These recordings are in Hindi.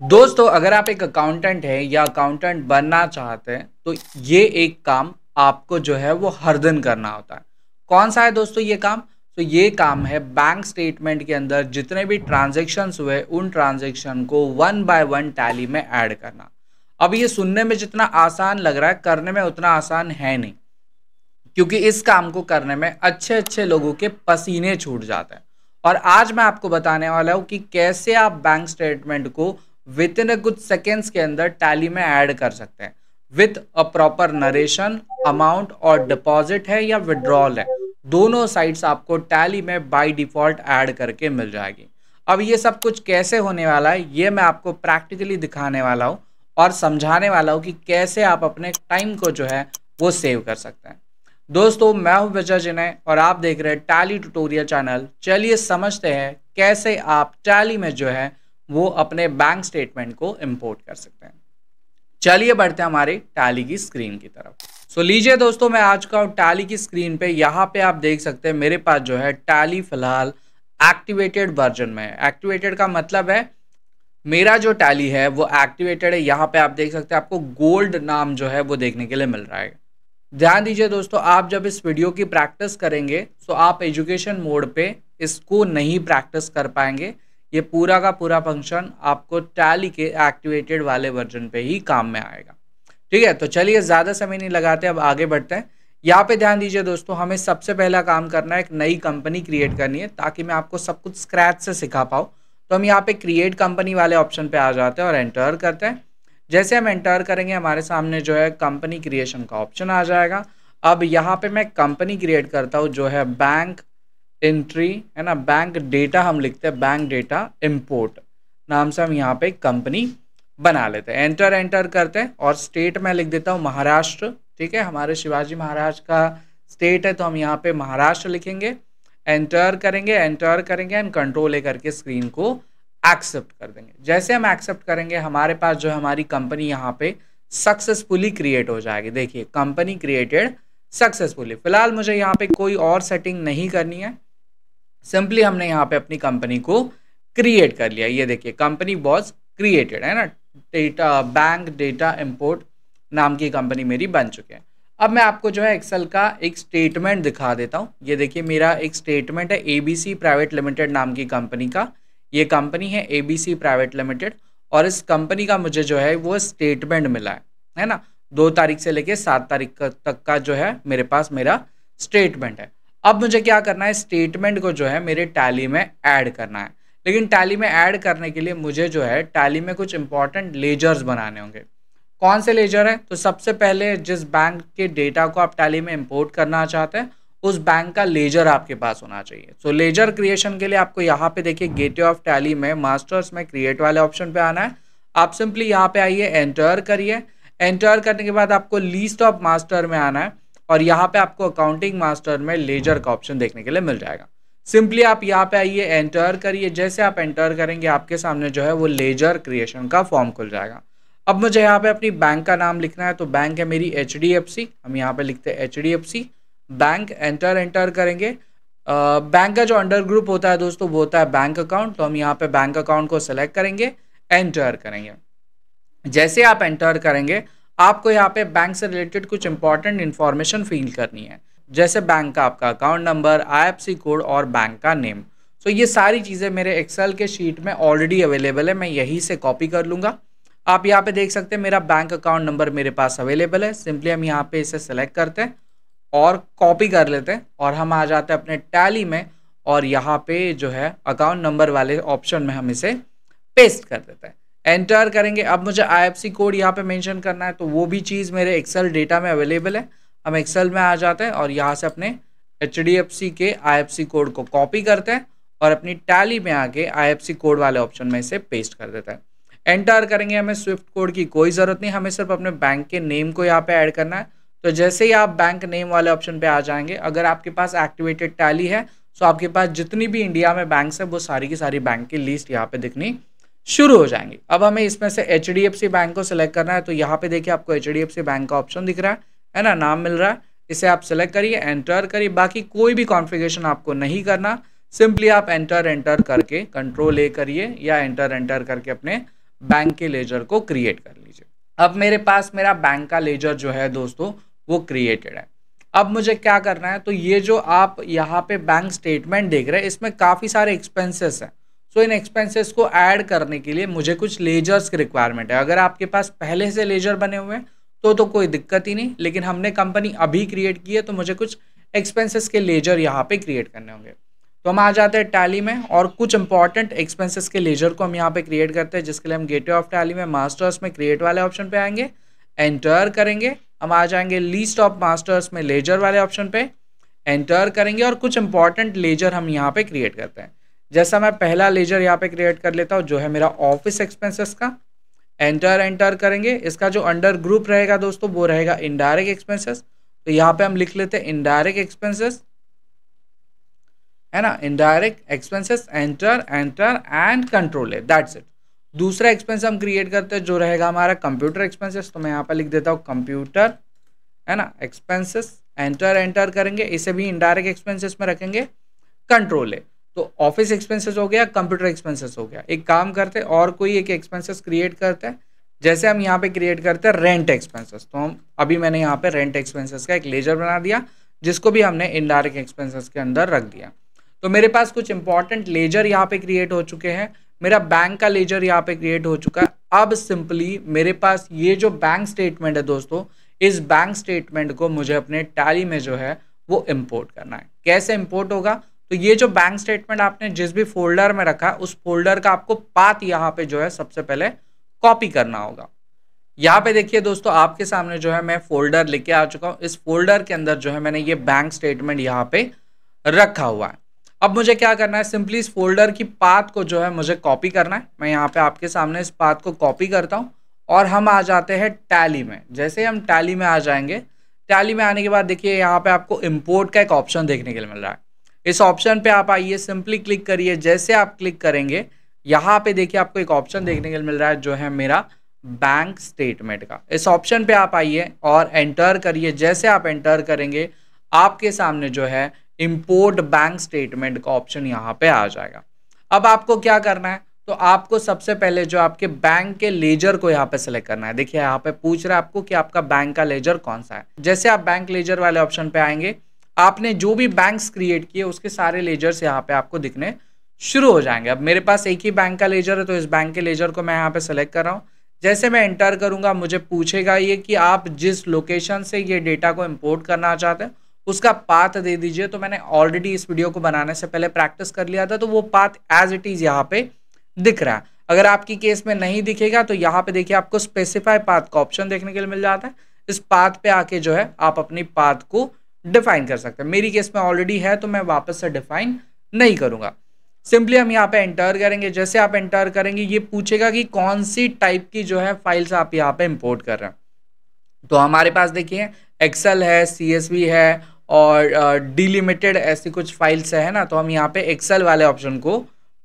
दोस्तों, अगर आप एक अकाउंटेंट हैं या अकाउंटेंट बनना चाहते हैं तो ये एक काम आपको जो है वो हर दिन करना होता है। कौन सा है दोस्तों ये काम? तो ये काम है बैंक स्टेटमेंट के अंदर जितने भी ट्रांजैक्शंस हुए उन ट्रांजैक्शन को वन बाय वन टैली में ऐड करना। अब ये सुनने में जितना आसान लग रहा है करने में उतना आसान है नहीं, क्योंकि इस काम को करने में अच्छे अच्छे लोगों के पसीने छूट जाते हैं। और आज मैं आपको बताने वाला हूँ कि कैसे आप बैंक स्टेटमेंट को विद इन कुछ सेकेंड्स के अंदर टैली में ऐड कर सकते हैं with a proper narration. Amount और डिपॉजिट है या विड्रॉल है, दोनों साइड्स आपको टैली में बाय डिफॉल्ट ऐड करके मिल जाएगी। अब ये सब कुछ कैसे होने वाला है ये मैं आपको प्रैक्टिकली दिखाने वाला हूँ और समझाने वाला हूँ कि कैसे आप अपने टाइम को जो है वो सेव कर सकते हैं। दोस्तों, मैं हूं विजय जिने और आप देख रहे हैं टैली ट्यूटोरियल चैनल। चलिए समझते हैं कैसे आप टैली में जो है वो अपने बैंक स्टेटमेंट को इंपोर्ट कर सकते हैं। चलिए बढ़ते हैं हमारे टैली की स्क्रीन की तरफ। लीजिए दोस्तों, मैं आ चुका हूं टैली की स्क्रीन पे। यहाँ पे आप देख सकते हैं मेरे पास जो है टैली फिलहाल एक्टिवेटेड वर्जन में है। एक्टिवेटेड का मतलब है मेरा जो टैली है वो एक्टिवेटेड है। यहाँ पे आप देख सकते हैं आपको गोल्ड नाम जो है वो देखने के लिए मिल रहा है। ध्यान दीजिए दोस्तों, आप जब इस वीडियो की प्रैक्टिस करेंगे तो आप एजुकेशन मोड पे इसको नहीं प्रैक्टिस कर पाएंगे। ये पूरा का पूरा फंक्शन आपको टैली के एक्टिवेटेड वाले वर्जन पे ही काम में आएगा। ठीक है, तो चलिए ज़्यादा समय नहीं लगाते, अब आगे बढ़ते हैं। यहाँ पे ध्यान दीजिए दोस्तों, हमें सबसे पहला काम करना है, एक नई कंपनी क्रिएट करनी है ताकि मैं आपको सब कुछ स्क्रैच से सिखा पाऊँ। तो हम यहाँ पे क्रिएट कंपनी वाले ऑप्शन पे आ जाते हैं और एंटर करते हैं। जैसे हम एंटर करेंगे हमारे सामने जो है कंपनी क्रिएशन का ऑप्शन आ जाएगा। अब यहाँ पे मैं कंपनी क्रिएट करता हूँ जो है बैंक एंट्री, है ना, बैंक डेटा हम लिखते हैं, बैंक डेटा इंपोर्ट नाम से हम यहाँ पे कंपनी बना लेते हैं। एंटर एंटर करते हैं और स्टेट में लिख देता हूँ महाराष्ट्र। ठीक है, हमारे शिवाजी महाराज का स्टेट है तो हम यहाँ पे महाराष्ट्र लिखेंगे। एंटर करेंगे एंड कंट्रोल ए करके स्क्रीन को एक्सेप्ट कर देंगे। जैसे हम एक्सेप्ट करेंगे हमारे पास जो है हमारी कंपनी यहाँ पे सक्सेसफुली क्रिएट हो जाएगी। देखिए, कंपनी क्रिएटेड सक्सेसफुली। फिलहाल मुझे यहाँ पे कोई और सेटिंग नहीं करनी है, सिंपली हमने यहाँ पे अपनी कंपनी को क्रिएट कर लिया। ये देखिए, कंपनी वॉज क्रिएटेड, है ना, डेटा बैंक डेटा इंपोर्ट नाम की कंपनी मेरी बन चुकी है। अब मैं आपको जो है एक्सेल का एक स्टेटमेंट दिखा देता हूँ। ये देखिए, मेरा एक स्टेटमेंट है एबीसी प्राइवेट लिमिटेड नाम की कंपनी का। ये कंपनी है एबीसी प्राइवेट लिमिटेड और इस कंपनी का मुझे जो है वो स्टेटमेंट मिला है ना, 2 तारीख से लेके 7 तारीख तक का जो है मेरे पास मेरा स्टेटमेंट है। अब मुझे क्या करना है, स्टेटमेंट को जो है मेरे टैली में ऐड करना है। लेकिन टैली में ऐड करने के लिए मुझे जो है टैली में कुछ इंपॉर्टेंट लेजर्स बनाने होंगे। कौन से लेजर है? तो सबसे पहले जिस बैंक के डेटा को आप टैली में इंपोर्ट करना चाहते हैं उस बैंक का लेजर आपके पास होना चाहिए। सो लेजर क्रिएशन के लिए आपको यहाँ पे देखिए गेटवे ऑफ टैली में मास्टर्स में क्रिएट वाले ऑप्शन पे आना है। आप सिंपली यहाँ पे आइए, एंटर करिए। एंटर करने के बाद आपको लीस्ट ऑफ मास्टर में आना है और यहाँ पे आपको अकाउंटिंग मास्टर में लेजर का ऑप्शन देखने के लिए मिल जाएगा। सिंपली आप यहाँ पे आइए, एंटर करिए। जैसे आप एंटर करेंगे आपके सामने जो है वो लेजर क्रिएशन का फॉर्म खुल जाएगा। अब मुझे यहाँ पे अपनी बैंक का नाम लिखना है, तो बैंक है मेरी HDFC। हम यहाँ पे लिखते हैं HDFC बैंक। एंटर करेंगे। बैंक का जो अंडर ग्रुप होता है दोस्तों वो होता है बैंक अकाउंट, तो हम यहाँ पे बैंक अकाउंट को सिलेक्ट करेंगे, एंटर करेंगे। जैसे आप एंटर करेंगे आपको यहाँ पे बैंक से रिलेटेड कुछ इंपॉर्टेंट इन्फॉर्मेशन फिल करनी है, जैसे बैंक का आपका अकाउंट नंबर, IFSC कोड और बैंक का नेम। सो ये सारी चीज़ें मेरे एक्सेल के शीट में ऑलरेडी अवेलेबल है, मैं यहीं से कॉपी कर लूँगा। आप यहाँ पे देख सकते हैं मेरा बैंक अकाउंट नंबर मेरे पास अवेलेबल है। सिंपली हम यहाँ पे इसे सेलेक्ट करते हैं और कॉपी कर लेते हैं और हम आ जाते हैं अपने टैली में और यहाँ पे जो है अकाउंट नंबर वाले ऑप्शन में हम इसे पेस्ट कर देते हैं। एंटर करेंगे। अब मुझे IFSC कोड यहाँ पे मेंशन करना है, तो वो भी चीज़ मेरे एक्सेल डेटा में अवेलेबल है। हम एक्सेल में आ जाते हैं और यहाँ से अपने HDFC के IFSC कोड को कॉपी करते हैं और अपनी टैली में आके IFSC कोड वाले ऑप्शन में इसे पेस्ट कर देते हैं। एंटर करेंगे। हमें स्विफ्ट कोड की कोई ज़रूरत नहीं, हमें सिर्फ अपने बैंक के नेम को यहाँ पे ऐड करना है। तो जैसे ही आप बैंक नेम वाले ऑप्शन पे आ जाएंगे, अगर आपके पास एक्टिवेटेड टैली है तो आपके पास जितनी भी इंडिया में बैंक्स है वो सारी की सारी बैंक की लिस्ट यहाँ पे दिखनी शुरू हो जाएंगी। अब हमें इसमें से HDFC बैंक को सिलेक्ट करना है, तो यहाँ पे देखिए आपको HDFC बैंक का ऑप्शन दिख रहा है ना, नाम मिल रहा है। इसे आप सिलेक्ट करिए, एंटर करिए। बाकी कोई भी कॉन्फ़िगरेशन आपको नहीं करना, सिंपली आप एंटर करके कंट्रोल A करिए या एंटर करके अपने बैंक के लेजर को क्रिएट कर लीजिए। अब मेरे पास मेरा बैंक का लेजर जो है दोस्तों वो क्रिएटेड है। अब मुझे क्या करना है, तो ये जो आप यहाँ पे बैंक स्टेटमेंट देख रहे हैं इसमें काफ़ी सारे एक्सपेंसेस हैं। सो इन एक्सपेंसेस को ऐड करने के लिए मुझे कुछ लेजर्स की रिक्वायरमेंट है। अगर आपके पास पहले से लेजर बने हुए हैं तो कोई दिक्कत ही नहीं, लेकिन हमने कंपनी अभी क्रिएट की है तो मुझे कुछ एक्सपेंसेस के लेजर यहाँ पे क्रिएट करने होंगे। तो हम आ जाते हैं टैली में और कुछ इंपॉर्टेंट एक्सपेंसेस के लेजर को हम यहाँ पे क्रिएट करते हैं, जिसके लिए हम गेटवे ऑफ टैली में मास्टर्स में क्रिएट वाले ऑप्शन पे आएंगे, एंटर करेंगे। हम आ जाएंगे लिस्ट ऑफ मास्टर्स में लेजर वाले ऑप्शन पे, एंटर करेंगे और कुछ इंपॉर्टेंट लेजर हम यहाँ पे क्रिएट करते हैं। जैसा मैं पहला लेजर यहाँ पे क्रिएट कर लेता हूँ जो है मेरा ऑफिस एक्सपेंसेस का, एंटर करेंगे। इसका जो अंडर ग्रुप रहेगा दोस्तों वो रहेगा इनडायरेक्ट एक्सपेंसेस। तो यहाँ पे हम लिख लेते हैं इनडायरेक्ट एक्सपेंसेस, है ना, indirect expenses, enter and control है, दैट्स इट। दूसरा एक्सपेंस हम क्रिएट करते हैं जो रहेगा हमारा कंप्यूटर एक्सपेंसेस। तो मैं यहाँ पर लिख देता हूँ कंप्यूटर, है ना, एक्सपेंसेस, एंटर करेंगे। इसे भी इनडायरेक्ट एक्सपेंसेस में रखेंगे, कंट्रोल है। तो ऑफिस एक्सपेंसेस हो गया, कंप्यूटर एक्सपेंसेस हो गया। एक काम करते हैं और कोई एक एक्सपेंसेस क्रिएट करते हैं। जैसे हम यहाँ पे क्रिएट करते हैं रेंट एक्सपेंसेस, तो हम अभी मैंने यहाँ पे रेंट एक्सपेंसेस का एक लेजर बना दिया जिसको भी हमने इनडायरेक्ट एक्सपेंसेस के अंदर रख दिया। तो मेरे पास कुछ इंपॉर्टेंट लेजर यहाँ पे क्रिएट हो चुके हैं। मेरा बैंक का लेजर यहाँ पे क्रिएट हो चुका है। अब सिंपली मेरे पास ये जो बैंक स्टेटमेंट है दोस्तों, इस बैंक स्टेटमेंट को मुझे अपने टैली में जो है वो इंपोर्ट करना है। कैसे इंपोर्ट होगा, तो ये जो बैंक स्टेटमेंट आपने जिस भी फोल्डर में रखा है उस फोल्डर का आपको पाथ यहाँ पे जो है सबसे पहले कॉपी करना होगा। यहाँ पे देखिए दोस्तों आपके सामने जो है मैं फोल्डर लेके आ चुका हूँ। इस फोल्डर के अंदर जो है मैंने ये बैंक स्टेटमेंट यहाँ पे रखा हुआ है। अब मुझे क्या करना है, सिंपली इस फोल्डर की पाथ को जो है मुझे कॉपी करना है। मैं यहाँ पे आपके सामने इस पाथ को कॉपी करता हूँ और हम आ जाते हैं टैली में। जैसे हम टैली में आ जाएंगे, टैली में आने के बाद देखिए यहाँ पे आपको इंपोर्ट का एक ऑप्शन देखने के लिए मिल रहा है। इस ऑप्शन पे आप आइए, सिंपली क्लिक करिए। जैसे आप क्लिक करेंगे यहाँ पे देखिए आपको एक ऑप्शन देखने के लिए मिल रहा है जो है मेरा बैंक स्टेटमेंट का। इस ऑप्शन पे आप आइए और एंटर करिए। जैसे आप एंटर करेंगे आपके सामने जो है इंपोर्ट बैंक स्टेटमेंट का ऑप्शन यहाँ पे आ जाएगा। अब आपको क्या करना है, तो आपको सबसे पहले जो आपके बैंक के लेजर को यहाँ पे सेलेक्ट करना है। देखिए यहाँ पे पूछ रहा है आपको कि आपका बैंक का लेजर कौन सा है। जैसे आप बैंक लेजर वाले ऑप्शन पे आएंगे, आपने जो भी बैंक्स क्रिएट किए उसके सारे लेजर्स यहाँ पे आपको दिखने शुरू हो जाएंगे। अब मेरे पास एक ही बैंक का लेजर है तो इस बैंक के लेजर को मैं यहाँ पे सेलेक्ट कर रहा हूँ। जैसे मैं एंटर करूँगा मुझे पूछेगा ये कि आप जिस लोकेशन से ये डेटा को इम्पोर्ट करना चाहते हैं उसका पाथ दे दीजिए। तो मैंने ऑलरेडी इस वीडियो को बनाने से पहले प्रैक्टिस कर लिया था, तो वो पाथ एज इट इज़ यहाँ पे दिख रहा है। अगर आपकी केस में नहीं दिखेगा तो यहाँ पे देखिए आपको स्पेसिफाई पाथ का ऑप्शन देखने के लिए मिल जाता है। इस पाथ पे आके जो है आप अपनी पाथ को डिफाइन कर सकते हैं। मेरी केस में ऑलरेडी है तो मैं वापस से डिफाइन नहीं करूँगा। सिंपली हम यहाँ पे एंटर करेंगे। जैसे आप एंटर करेंगे ये पूछेगा कि कौन सी टाइप की जो है फाइल्स आप यहाँ पे इंपोर्ट कर रहे हैं। तो हमारे पास देखिए एक्सेल है, CSV है और डिलिमिटेड ऐसी कुछ फाइल्स है ना। तो हम यहाँ पे एक्सेल वाले ऑप्शन को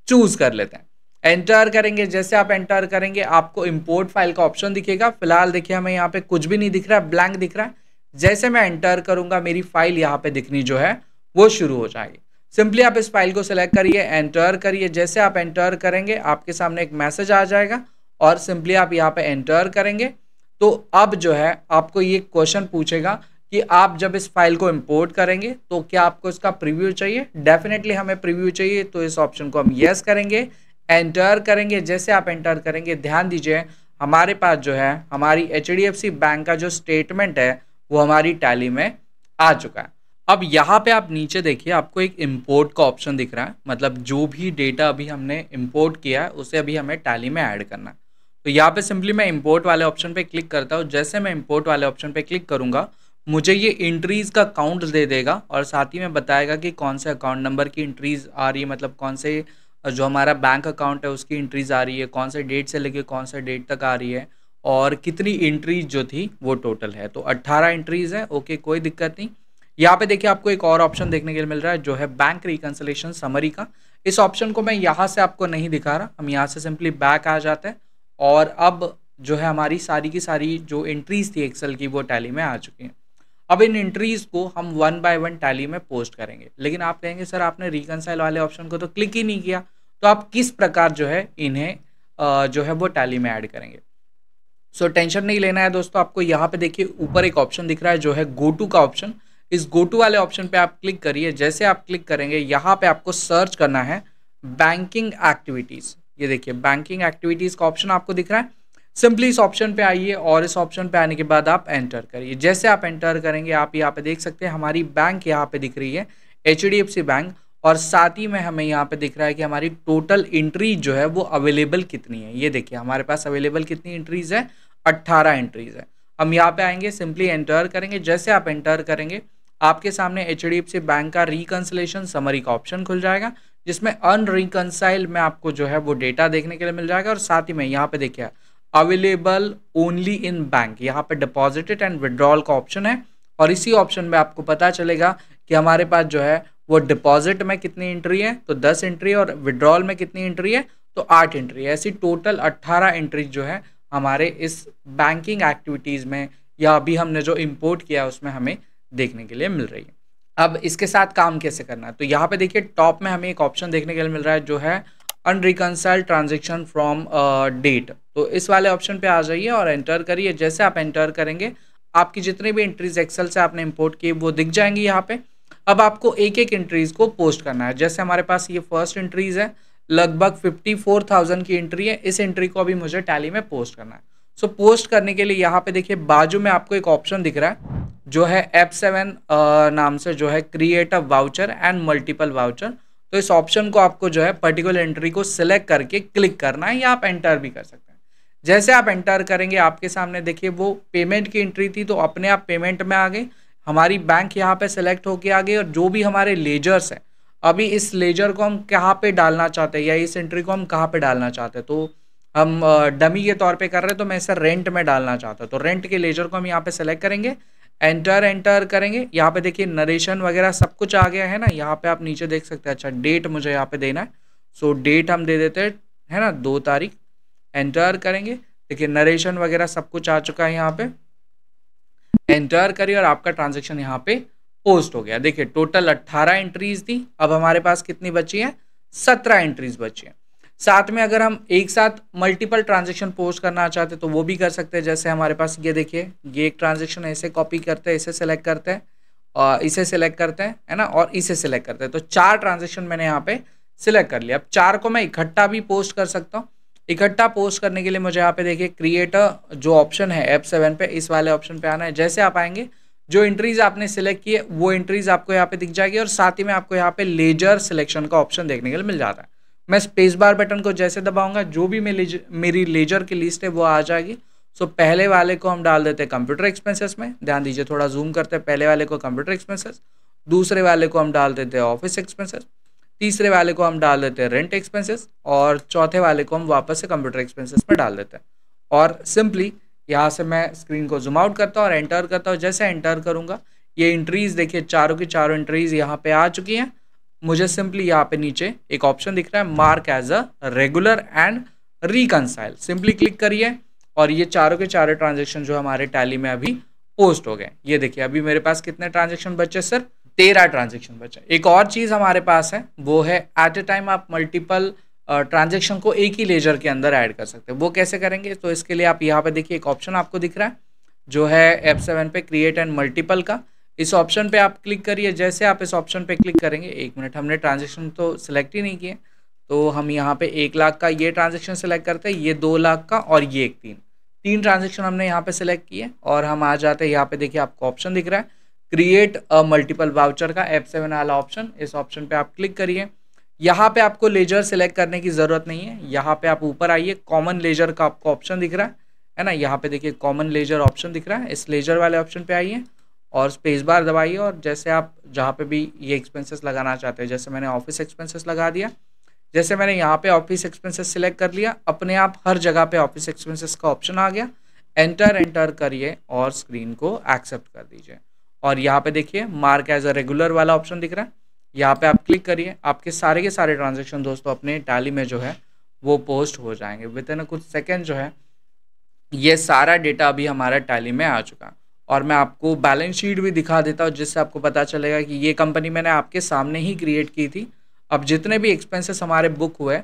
चूज कर लेते हैं, एंटर करेंगे। जैसे आप एंटर करेंगे आपको इंपोर्ट फाइल का ऑप्शन दिखेगा। फिलहाल देखिए हमें यहाँ पे कुछ भी नहीं दिख रहा है, ब्लैंक दिख रहा है। जैसे मैं एंटर करूंगा मेरी फाइल यहाँ पे दिखनी जो है वो शुरू हो जाएगी। सिंपली आप इस फाइल को सिलेक्ट करिए, एंटर करिए। जैसे आप एंटर करेंगे आपके सामने एक मैसेज आ जाएगा और सिंपली आप यहाँ पे एंटर करेंगे। तो अब जो है आपको ये क्वेश्चन पूछेगा कि आप जब इस फाइल को इंपोर्ट करेंगे तो क्या आपको इसका प्रीव्यू चाहिए। डेफिनेटली हमें प्रीव्यू चाहिए, तो इस ऑप्शन को हम यस करेंगे, एंटर करेंगे। जैसे आप एंटर करेंगे ध्यान दीजिए हमारे पास जो है हमारी HDFC बैंक का जो स्टेटमेंट है वो हमारी टैली में आ चुका है। अब यहाँ पे आप नीचे देखिए आपको एक इंपोर्ट का ऑप्शन दिख रहा है, मतलब जो भी डेटा अभी हमने इंपोर्ट किया है उसे अभी हमें टैली में ऐड करना है। तो यहाँ पे सिंपली मैं इंपोर्ट वाले ऑप्शन पे क्लिक करता हूँ। जैसे मैं इंपोर्ट वाले ऑप्शन पे क्लिक करूँगा मुझे ये एंट्रीज़ का काउंट दे देगा और साथ ही में बताएगा कि कौन से अकाउंट नंबर की एंट्रीज़ आ रही है, मतलब कौन से जो हमारा बैंक अकाउंट है उसकी एंट्रीज़ आ रही है, कौन से डेट से लेके कौन से डेट तक आ रही है और कितनी एंट्रीज जो थी वो टोटल है। तो 18 एंट्रीज है। ओके, कोई दिक्कत नहीं। यहाँ पे देखिए आपको एक और ऑप्शन देखने के लिए मिल रहा है जो है बैंक रिकंसिलिएशन समरी का। इस ऑप्शन को मैं यहाँ से आपको नहीं दिखा रहा, हम यहाँ से सिंपली बैक आ जाते हैं और अब जो है हमारी सारी की सारी जो एंट्रीज थी एक्सेल की वो टैली में आ चुकी हैं। अब इन एंट्रीज को हम 1 बाय 1 टैली में पोस्ट करेंगे। लेकिन आप कहेंगे सर आपने रिकंसाइल वाले ऑप्शन को तो क्लिक ही नहीं किया, तो आप किस प्रकार जो है इन्हें जो है वो टैली में ऐड करेंगे। सो टेंशन नहीं लेना है दोस्तों आपको। यहाँ पे देखिए ऊपर एक ऑप्शन दिख रहा है जो है गो टू का ऑप्शन। इस गो टू वाले ऑप्शन पे आप क्लिक करिए। जैसे आप क्लिक करेंगे यहाँ पे आपको सर्च करना है बैंकिंग एक्टिविटीज़। ये देखिए बैंकिंग एक्टिविटीज़ का ऑप्शन आपको दिख रहा है। सिंपली इस ऑप्शन पे आइए और इस ऑप्शन पे आने के बाद आप एंटर करिए। जैसे आप एंटर करेंगे आप यहाँ पे देख सकते हैं हमारी बैंक यहाँ पे दिख रही है HDFC बैंक, और साथ ही में हमें यहाँ पे दिख रहा है कि हमारी टोटल एंट्री जो है वो अवेलेबल कितनी है। ये देखिए हमारे पास अवेलेबल कितनी एंट्रीज है, 18 एंट्रीज है। हम यहाँ पे आएंगे, सिंपली एंटर करेंगे। जैसे आप एंटर करेंगे आपके सामने HDFC बैंक का रिकंसिलेशन समरी का ऑप्शन खुल जाएगा, जिसमें अनरिकंसाइल में आपको जो है वो डेटा देखने के लिए मिल जाएगा। और साथ ही में यहाँ पे देखिए अवेलेबल ओनली इन बैंक, यहाँ पे डिपॉजिटेड एंड विड्रॉल का ऑप्शन है। और इसी ऑप्शन में आपको पता चलेगा कि हमारे पास जो है वो डिपॉजिट में कितनी एंट्री है, तो 10 एंट्री, और विड्रॉल में कितनी एंट्री है, तो 8 एंट्री है। ऐसी टोटल 18 एंट्री जो है हमारे इस बैंकिंग एक्टिविटीज़ में, या अभी हमने जो इंपोर्ट किया उसमें हमें देखने के लिए मिल रही है। अब इसके साथ काम कैसे करना है, तो यहाँ पे देखिए टॉप में हमें एक ऑप्शन देखने के लिए मिल रहा है जो है अनरिकंसाइल्ड ट्रांजेक्शन फ्रॉम डेट। तो इस वाले ऑप्शन पे आ जाइए और एंटर करिए। जैसे आप एंटर करेंगे आपकी जितनी भी एंट्रीज एक्सेल से आपने इंपोर्ट की वो दिख जाएंगी यहाँ पे। अब आपको एक एक एंट्रीज को पोस्ट करना है। जैसे हमारे पास ये फर्स्ट एंट्रीज है, लगभग 54,000 की एंट्री है। इस एंट्री को अभी मुझे टैली में पोस्ट करना है। सो पोस्ट करने के लिए यहाँ पे देखिए बाजू में आपको एक ऑप्शन दिख रहा है जो है F7 नाम से, जो है create a voucher and multiple voucher. तो इस ऑप्शन को आपको जो है पर्टिकुलर एंट्री को सिलेक्ट करके क्लिक करना है, या आप एंटर भी कर सकते हैं। जैसे आप एंटर करेंगे आपके सामने देखिए वो पेमेंट की एंट्री थी तो अपने आप पेमेंट में आ गई, हमारी बैंक यहाँ पे सेलेक्ट होके आ गई। और जो भी हमारे लेजर्स हैं, अभी इस लेजर को हम कहाँ पे डालना चाहते हैं या इस एंट्री को हम कहाँ पे डालना चाहते हैं, तो हम डमी के तौर पे कर रहे हैं, तो मैं इसे रेंट में डालना चाहता हूँ। तो रेंट के लेजर को हम यहाँ पे सेलेक्ट करेंगे, एंटर करेंगे। यहाँ पे देखिए नरेशन वगैरह सब कुछ आ गया है ना, यहाँ पे आप नीचे देख सकते हैं। अच्छा डेट मुझे यहाँ पे देना है, सो डेट हम दे देते हैं, है ना, 2 तारीख। एंटर करेंगे, देखिए नरेशन वगैरह सब कुछ आ चुका है। यहाँ पे एंटर करिए और आपका ट्रांजेक्शन यहाँ पे पोस्ट हो गया। देखिए टोटल 18 एंट्रीज थी, अब हमारे पास कितनी बची है, 17 एंट्रीज बची है। साथ में अगर हम एक साथ मल्टीपल ट्रांजेक्शन पोस्ट करना चाहते हैं तो वो भी कर सकते हैं। जैसे हमारे पास ये देखिए ये एक ट्रांजेक्शन ऐसे कॉपी करते हैं, इसे सेलेक्ट करते हैं और इसे सेलेक्ट करते हैं, है ना, और इसे सेलेक्ट करते हैं। तो 4 ट्रांजेक्शन मैंने यहाँ पे सिलेक्ट कर लिया। अब 4 को मैं इकट्ठा भी पोस्ट कर सकता हूँ। इकट्ठा पोस्ट करने के लिए मुझे यहाँ पे देखिए क्रिएट जो ऑप्शन है F7 पे, इस वाले ऑप्शन पे आना है। जैसे आप आएंगे जो एंट्रीज आपने सिलेक्ट की है वो एंट्रीज आपको यहाँ पे दिख जाएगी, और साथ ही में आपको यहाँ पे लेजर सिलेक्शन का ऑप्शन देखने के लिए मिल जाता है। मैं स्पेस बार बटन को जैसे दबाऊंगा जो भी मेरी लेजर की लिस्ट है वो आ जाएगी। सो पहले वाले को हम डाल देते हैं कंप्यूटर एक्सपेंसेस में, ध्यान दीजिए, थोड़ा जूम करते हैं। पहले वाले को कंप्यूटर एक्सपेंसेस, दूसरे वाले को हम डाल देते हैं ऑफिस एक्सपेंसेस, तीसरे वाले को हम डाल देते हैं रेंट एक्सपेंसेस, और चौथे वाले को हम वापस से कंप्यूटर एक्सपेंसेस में डाल देते हैं। और सिंपली यहाँ से मैं स्क्रीन को जूम आउट करता हूँ और एंटर करता हूँ। जैसे एंटर करूँगा ये एंट्रीज देखिए चारों की चारों एंट्रीज यहाँ पे आ चुकी हैं। मुझे सिंपली यहाँ पे नीचे एक ऑप्शन दिख रहा है mark as a regular and reconcile, simply click करिए और ये चारों के चारों ट्रांजेक्शन जो हमारे टैली में अभी पोस्ट हो गए। ये देखिए अभी मेरे पास कितने ट्रांजेक्शन बचे, सिर्फ 13 ट्रांजेक्शन बचे। एक और चीज़ हमारे पास है वो है एट ए टाइम आप मल्टीपल ट्रांजेक्शन को एक ही लेजर के अंदर ऐड कर सकते हैं। वो कैसे करेंगे, तो इसके लिए आप यहाँ पे देखिए एक ऑप्शन आपको दिख रहा है जो है F7 पे क्रिएट एंड मल्टीपल का। इस ऑप्शन पे आप क्लिक करिए। जैसे आप इस ऑप्शन पे क्लिक करेंगे, 1 मिनट, हमने ट्रांजेक्शन तो सिलेक्ट ही नहीं किए, तो हम यहाँ पे 1 लाख का ये ट्रांजेक्शन सेलेक्ट करते हैं, ये 2 लाख का, और ये एक 3 ट्रांजेक्शन हमने यहाँ पे सिलेक्ट किए। और हम आ जाते हैं यहाँ पे देखिए आपको ऑप्शन दिख रहा है क्रिएट अ मल्टीपल वाउचर का, F7 वाला ऑप्शन। इस ऑप्शन पे आप क्लिक करिए। यहाँ पे आपको लेजर सेलेक्ट करने की ज़रूरत नहीं है। यहाँ पे आप ऊपर आइए, कॉमन लेजर का आपको ऑप्शन दिख रहा है ना, यहाँ पे देखिए कॉमन लेजर ऑप्शन दिख रहा है। इस लेजर वाले ऑप्शन पे आइए और स्पेस बार दबाइए, और जैसे आप जहाँ पे भी ये एक्सपेंसेस लगाना चाहते हैं, जैसे मैंने ऑफिस एक्सपेंसेस लगा दिया, जैसे मैंने यहाँ पे ऑफिस एक्सपेंसेस सिलेक्ट कर लिया, अपने आप हर जगह पे ऑफिस एक्सपेंसेस का ऑप्शन आ गया। एंटर करिए और स्क्रीन को एक्सेप्ट कर दीजिए। और यहाँ पे देखिए मार्क एज अ रेगुलर वाला ऑप्शन दिख रहा है, यहाँ पे आप क्लिक करिए। आपके सारे के सारे ट्रांजेक्शन दोस्तों अपने टैली में जो है वो पोस्ट हो जाएंगे। विद इन कुछ सेकेंड जो है ये सारा डेटा अभी हमारा टैली में आ चुका है। और मैं आपको बैलेंस शीट भी दिखा देता हूँ जिससे आपको पता चलेगा कि ये कंपनी मैंने आपके सामने ही क्रिएट की थी। अब जितने भी एक्सपेंसेस हमारे बुक हुए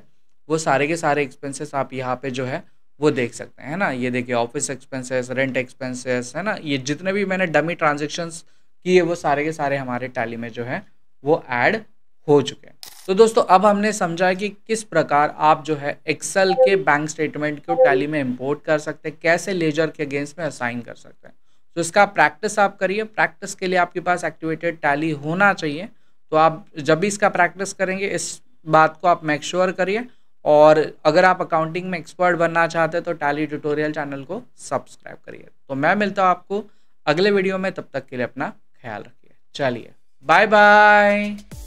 वो सारे के सारे एक्सपेंसेस आप यहाँ पे जो है वो देख सकते हैं, है ना। ये देखिए ऑफिस एक्सपेंसेस, रेंट एक्सपेंसेस, है ना, ये जितने भी मैंने डमी ट्रांजेक्शन्स किए वो सारे के सारे हमारे टैली में जो है वो ऐड हो चुके हैं। तो दोस्तों अब हमने समझा कि किस प्रकार आप जो है एक्सेल के बैंक स्टेटमेंट को टैली में इंपोर्ट कर सकते हैं, कैसे लेजर के अगेंस्ट में असाइन कर सकते हैं। तो इसका प्रैक्टिस आप करिए। प्रैक्टिस के लिए आपके पास एक्टिवेटेड टैली होना चाहिए। तो आप जब भी इसका प्रैक्टिस करेंगे इस बात को आप मेक श्योर करिए। और अगर आप अकाउंटिंग में एक्सपर्ट बनना चाहते हैं तो टैली ट्यूटोरियल चैनल को सब्सक्राइब करिए। तो मैं मिलता हूँ आपको अगले वीडियो में, तब तक के लिए अपना ख्याल रखिए। चलिए बाय बाय।